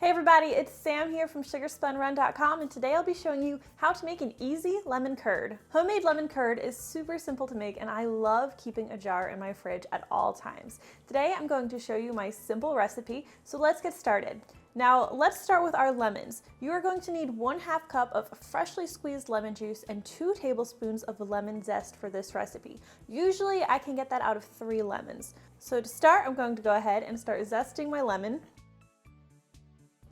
Hey everybody, it's Sam here from sugarspunrun.com, and today I'll be showing you how to make an easy lemon curd. Homemade lemon curd is super simple to make, and I love keeping a jar in my fridge at all times. Today I'm going to show you my simple recipe, so let's get started. Now let's start with our lemons. You are going to need 1/2 cup of freshly squeezed lemon juice and 2 tablespoons of lemon zest for this recipe. Usually I can get that out of 3 lemons. So to start, I'm going to go ahead and start zesting my lemon.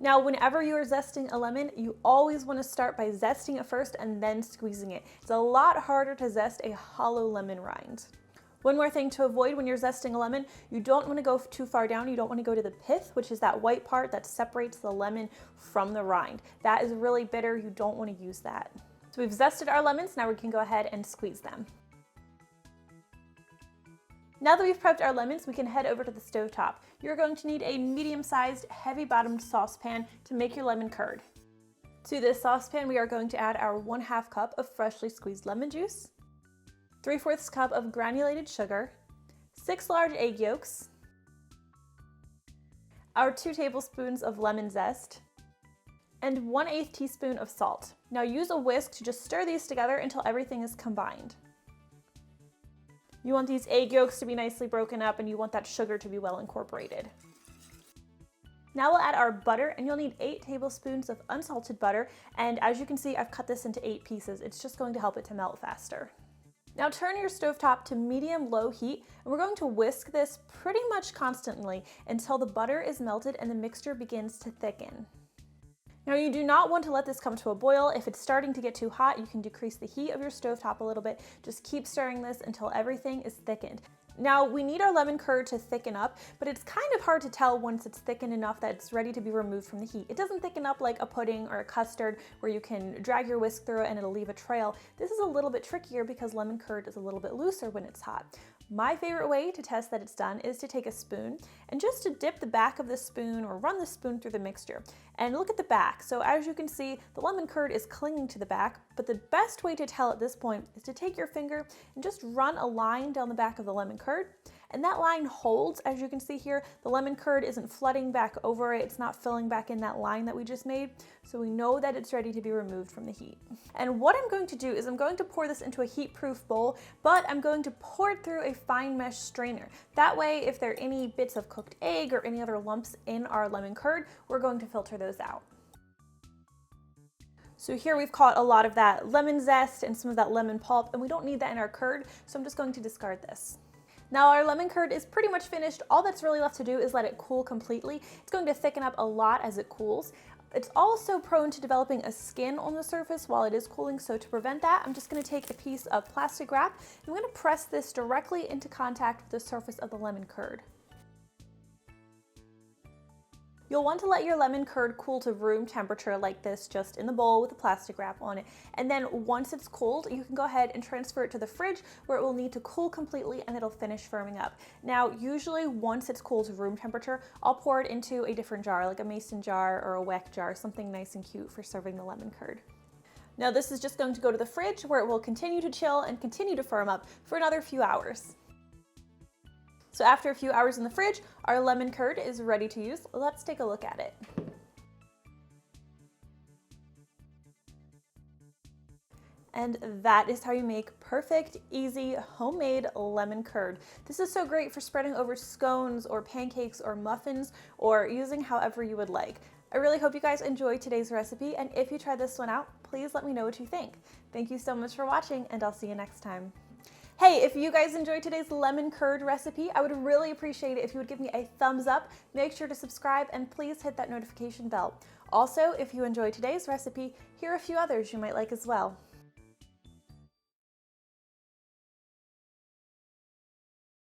Now, whenever you are zesting a lemon, you always want to start by zesting it first and then squeezing it. It's a lot harder to zest a hollow lemon rind. One more thing to avoid when you're zesting a lemon, you don't want to go too far down. You don't want to go to the pith, which is that white part that separates the lemon from the rind. That is really bitter. You don't want to use that. So we've zested our lemons. Now we can go ahead and squeeze them. Now that we've prepped our lemons, we can head over to the stovetop. You're going to need a medium-sized, heavy-bottomed saucepan to make your lemon curd. To this saucepan, we are going to add our 1/2 cup of freshly squeezed lemon juice, 3/4 cup of granulated sugar, 6 large egg yolks, our 2 tablespoons of lemon zest, and 1/8 teaspoon of salt. Now use a whisk to just stir these together until everything is combined. You want these egg yolks to be nicely broken up, and you want that sugar to be well incorporated. Now we'll add our butter, and you'll need 8 tablespoons of unsalted butter, and as you can see, I've cut this into 8 pieces. It's just going to help it to melt faster. Now turn your stovetop to medium-low heat, and we're going to whisk this pretty much constantly until the butter is melted and the mixture begins to thicken. Now you do not want to let this come to a boil. If it's starting to get too hot, you can decrease the heat of your stovetop a little bit. Just keep stirring this until everything is thickened. Now we need our lemon curd to thicken up, but it's kind of hard to tell once it's thickened enough that it's ready to be removed from the heat. It doesn't thicken up like a pudding or a custard where you can drag your whisk through it and it'll leave a trail. This is a little bit trickier because lemon curd is a little bit looser when it's hot. My favorite way to test that it's done is to take a spoon and just to dip the back of the spoon or run the spoon through the mixture and look at the back. So as you can see, the lemon curd is clinging to the back, but the best way to tell at this point is to take your finger and just run a line down the back of the lemon curd. And that line holds, as you can see here. The lemon curd isn't flooding back over it. It's not filling back in that line that we just made. So we know that it's ready to be removed from the heat. And what I'm going to do is I'm going to pour this into a heat-proof bowl, but I'm going to pour it through a fine mesh strainer. That way, if there are any bits of cooked egg or any other lumps in our lemon curd, we're going to filter those out. So here we've caught a lot of that lemon zest and some of that lemon pulp, and we don't need that in our curd, so I'm just going to discard this. Now our lemon curd is pretty much finished. All that's really left to do is let it cool completely. It's going to thicken up a lot as it cools. It's also prone to developing a skin on the surface while it is cooling, so to prevent that, I'm just going to take a piece of plastic wrap and I'm going to press this directly into contact with the surface of the lemon curd. You'll want to let your lemon curd cool to room temperature like this, just in the bowl with the plastic wrap on it. And then once it's cooled, you can go ahead and transfer it to the fridge where it will need to cool completely and it'll finish firming up. Now, usually once it's cooled to room temperature, I'll pour it into a different jar, like a mason jar or a weck jar, something nice and cute for serving the lemon curd. Now this is just going to go to the fridge where it will continue to chill and continue to firm up for another few hours. So after a few hours in the fridge, our lemon curd is ready to use. Let's take a look at it. And that is how you make perfect, easy, homemade lemon curd. This is so great for spreading over scones or pancakes or muffins or using however you would like. I really hope you guys enjoyed today's recipe, and if you try this one out, please let me know what you think. Thank you so much for watching, and I'll see you next time. Hey, if you guys enjoyed today's lemon curd recipe, I would really appreciate it if you would give me a thumbs up. Make sure to subscribe and please hit that notification bell. Also, if you enjoyed today's recipe, here are a few others you might like as well.